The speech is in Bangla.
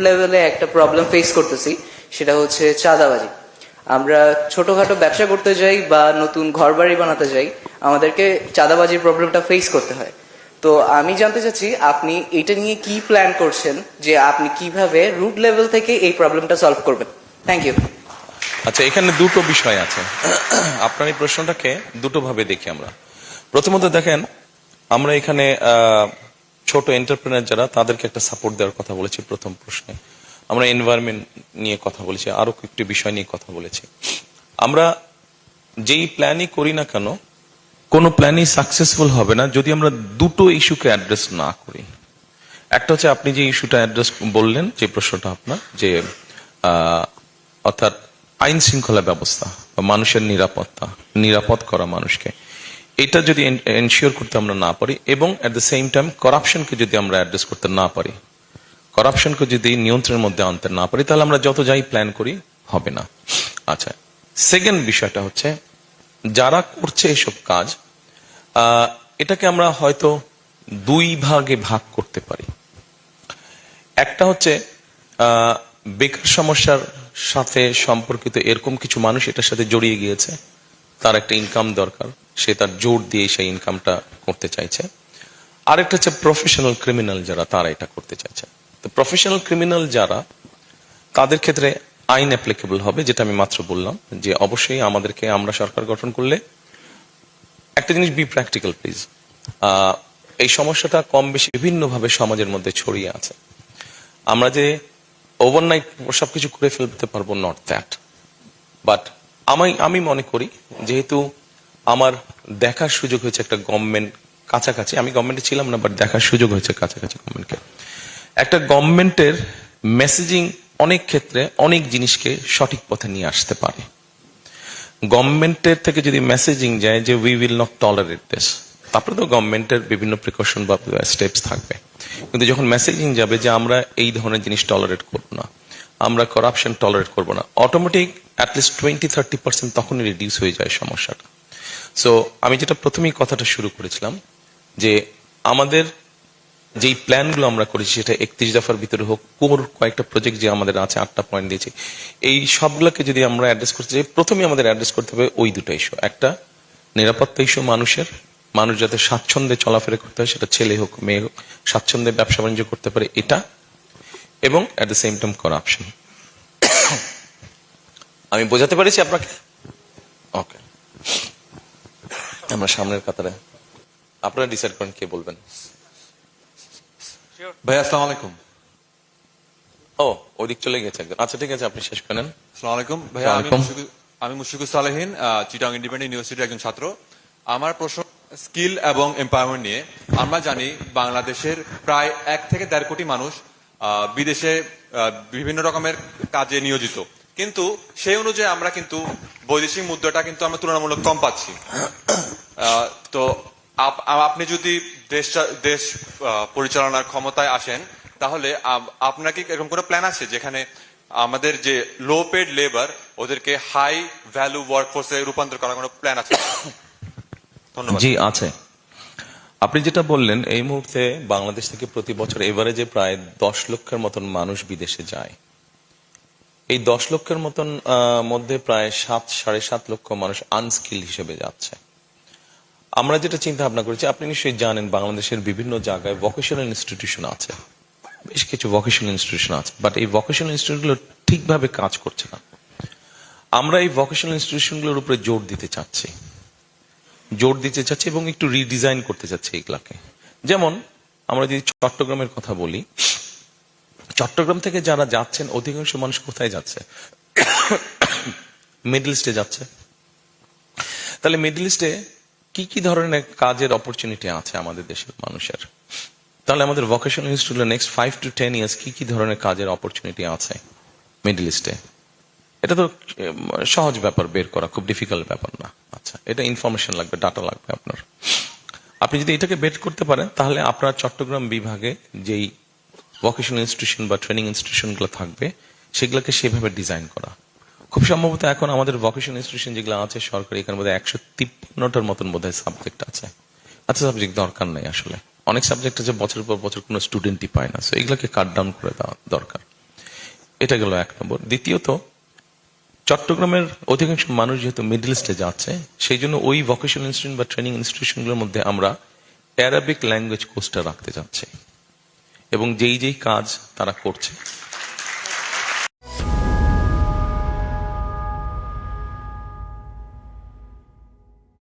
লেভেলে একটা প্রবলেম ফেস করতেছি, সেটা হচ্ছে চাঁদাবাজি। আমরা ছোটখাটো ব্যবসা করতে যাই বা নতুন ঘর বাড়ি বানাতে যাই, আমাদেরকে চাঁদাবাজির প্রবলেমটা ফেস করতে হয়। তো আমি জানতে চাচ্ছি আপনি এটা নিয়ে কি প্ল্যান করছেন, যে আপনি কিভাবে রুট লেভেল থেকে এই প্রবলেমটা সলভ করবেন। Thank you. আচ্ছা, এখানে দুটো বিষয় আছে। আপনার এই প্রশ্নটাকে দুটো ভাবে দেখি আমরা। প্রথমত দেখেন, আমরা এখানে ছোট এন্টারপ্রেনার যারা, তাদেরকে একটা সাপোর্ট দেওয়ার কথা বলেছি প্রথম প্রশ্নে। আমরা এনভায়রনমেন্ট নিয়ে কথা বলেছি, আরো একটি বিষয় নিয়ে কথা বলেছি। আমরা যেই প্ল্যানই করি না কেন, কোনো প্ল্যানই সাকসেসফুল হবে না যদি আমরা দুটো ইস্যুকে অ্যাড্রেস না করি। একটা হচ্ছে আপনি যে ইস্যুটা অ্যাড্রেস বললেন, যে প্রশ্নটা আপনার, যে অর্থাৎ আইন শৃঙ্খলা ব্যবস্থা বা মানুষের নিরাপত্তা, নিরাপদ করা মানুষকে, এটা যদি এনশিওর করতে আমরা না পারি, এবং এট দ্য সেম টাইম করাপশনকে যদি আমরা অ্যাড্রেস করতে না পারি, করাপশনকে যদি নিয়ন্ত্রণের মধ্যে আনতে না পারি, তাহলে আমরা যত যাই প্ল্যান করি হবে না। আচ্ছা, সেকেন্ড বিষয়টা হচ্ছে যারা করছে এসব কাজ, এটাকে আমরা হয়তো দুই ভাগে ভাগ করতে পারি। একটা হচ্ছে বেকার সমস্যার সাথে সম্পর্কিত এরকম কিছু মানুষ এটার সাথে জড়িয়ে গিয়েছে, তার একটা ইনকাম দরকার, সে তার জোর দিয়ে সেই ইনকামটা করতে চাইছে। আরেকটা হচ্ছে প্রফেশনাল ক্রিমিনাল যারা, তারা এটা করতে চাইছে। তো প্রফেশনাল ক্রিমিনাল যারা, তাদের ক্ষেত্রে আইন অ্যাপ্লিকেবল হবে, যেটা আমি মাত্র বললাম, যে অবশ্যই আমাদেরকে, আমরা সরকার গঠন করলে একটা জিনিস, বি প্র্যাকটিক্যাল প্লিজ। এই সমস্যাটা কম বেশি বিভিন্নভাবে সমাজের মধ্যে ছড়িয়ে আছে। আমরা যে ওভারনাইট সবকিছু করে ফেলতে পারবো, নট দ্যাট, বাট আমি মনে করি, যেহেতু আমার দেখার সুযোগ হয়েছে একটা গভর্নমেন্ট কাছাকাছি, আমি গভর্নমেন্টে ছিলাম না, বাট দেখার সুযোগ হয়েছে কাছাকাছি গভর্নমেন্টকে। একটা গভর্নমেন্টের মেসেজিং অনেক ক্ষেত্রে অনেক জিনিসকে সঠিক পথে নিয়ে আসতে পারে। গভর্নমেন্টের থেকে যদি মেসেজিং যায় যে we will not tolerate this, তারপরে তো গভর্নমেন্টের বিভিন্ন প্রিকশন বা স্টেপস থাকবে। কিন্তু যখন মেসেজিং যাবে যে আমরা এই ধরনের জিনিস টলারেট করব না, আমরা করাপশন টলারেট করব না, অটোমেটিক অ্যাটলিস্ট 20-30% তখনই রিডিউস হয়ে যায় সমস্যাটা। সো আমি যেটা প্রথমেই কথাটা শুরু করেছিলাম, যে আমাদের যেই প্ল্যানগুলো আমরা করেছি, সেটা 31 দফার ভিতরে হোক, কয়েকটা প্রজেক্ট যে আমাদের আছে, 8টা পয়েন্ট দিয়েছি, এই সবগুলোকে যদি আমরা অ্যাড্রেস করতে চাই, প্রথমে আমাদের অ্যাড্রেস করতে হবে ওই দুটো ইস্যু। একটা নিরাপত্তা ইস্যু, মানুষ যাতে স্বাচ্ছন্দ্যে চলাফেরা করতে হয়, সেটা ছেলে হোক মেয়ে হোক, স্বাচ্ছন্দ্যে ব্যবসা বাণিজ্য করতে পারে, এটা, এবং at the same time corruption. আমি বোঝাতে পারছি আপনাকে? ওকে, আমরা সামনের কাতারে, আপনারা ডিসাইড করেন কে বলবেন। ভাই আসসালামু আলাইকুম। ও, ওদিক চলে গেছে একদম। আচ্ছা ঠিক আছে, আপনি শেষ করেন। আসসালামু আলাইকুম ভাই, আমি মুশফিকুর সালেহিন, চিটাগং ইন্ডিপেন্ডেন্ট ইউনিভার্সিটির একজন ছাত্র। আমার প্রশ্ন স্কিল এবং এম্পাওয়ারমেন্ট নিয়ে। আমরা জানি বাংলাদেশের প্রায় 1 থেকে 1.5 কোটি মানুষ বিদেশে বিভিন্ন রকমের কাজে নিয়োজিত, কিন্তু সেই অনুযায়ী আমরা কিন্তু বৈদেশিক মুদ্রাটা কিন্তু আমরা তুলনামূলক কম পাচ্ছি। তো আপনি যদি দেশ পরিচালনার ক্ষমতায় আসেন, তাহলে আপনার কি এরকম কোনো প্ল্যান আছে যেখানে আমাদের যে লো পেড লেবার, ওদেরকে হাই ভ্যালু ওয়ার্কফোর্সে রূপান্তর করার কোনো প্ল্যান আছে? ধন্যবাদ। জি আছে। আপনি যেটা বললেন, এই মুহূর্তে বাংলাদেশ থেকে প্রতি বছর এভারেজে প্রায় 10 লক্ষের মতন মানুষ বিদেশে যায়। এই 10 লক্ষের মতন মধ্যে প্রায় 7-7.5 লক্ষ মানুষ আনস্কিল হিসেবে যাচ্ছে। আমরা যেটা চিন্তা ভাবনা করেছি, আপনি নিশ্চয়ই জানেন বাংলাদেশের বিভিন্ন জায়গায় ভোকেশনাল ইনস্টিটিউশন আছে, বেশ কিছু ভোকেশনাল ইনস্টিটিউশন আছে, বাট এই ভোকেশনাল ইনস্টিটিউটগুলো ঠিকভাবে কাজ করছে না। আমরা এই ভোকেশনাল ইনস্টিটিউশনগুলোর উপরে জোর দিতে চাচ্ছি এবং একটু রিডিজাইন করতে চাচ্ছি এগুলাকে। যেমন আমরা যদি চট্টগ্রামের কথা বলি, চট্টগ্রাম থেকে যারা যাচ্ছেন, অধিকাংশ মানুষ কোথায় যাচ্ছে? মিডল ইস্টে যাচ্ছে। তাহলে মিডল ইস্টে কি কি ধরনের কাজের অপরচুনিটি আছে আমাদের দেশের মানুষের? তাহলে আমাদের ভোকেশনাল ইনস্টিটিউটে নেক্সট 5 to 10 ইয়ার্স কি কি ধরনের কাজের অপরচুনিটি আছে মিডল ইস্টে? এটা তো সহজ ব্যাপার বের করা, খুব ডিফিকাল্ট ব্যাপার না। আচ্ছা, এটা ইনফরমেশন লাগবে, ডাটা লাগবে আপনার। আপনি যদি এটাকে বের করতে পারেন, তাহলে আপনার চট্টগ্রাম বিভাগে যেই ভোকেশনাল ইনস্টিটিউশন বা ট্রেনিং ইনস্টিটিউশনগুলো থাকবে, সেগুলোকে সেভাবে ডিজাইন করা। খুব সম্ভবত এখন আমাদের ভোকেশনাল ইনস্টিটিউশন যেগুলো আছে সরকারি, এখানে বোধহয় 153টার মতন বোধহয় সাবজেক্ট আছে। আচ্ছা, সাবজেক্ট দরকার নেই আসলে, অনেক সাবজেক্ট আছে বছরের পর বছর কোনো স্টুডেন্টই পায় না, সো এগুলোকে কাট ডাউন করে দেওয়া দরকার। এটা গেল 1 নম্বর। দ্বিতীয়ত, চট্টগ্রামের অধিকাংশ মানুষ যেহেতু মিডল ইস্টে যাচ্ছে, সেই জন্য ওই ভোকেশনাল ইনস্টিটিউশন বা ট্রেনিং ইনস্টিটিউশনগুলোর মধ্যে আমরা অ্যারাবিক ল্যাঙ্গুয়েজ কোর্সটা রাখতে যাচ্ছি, এবং যেই কাজ তারা করছে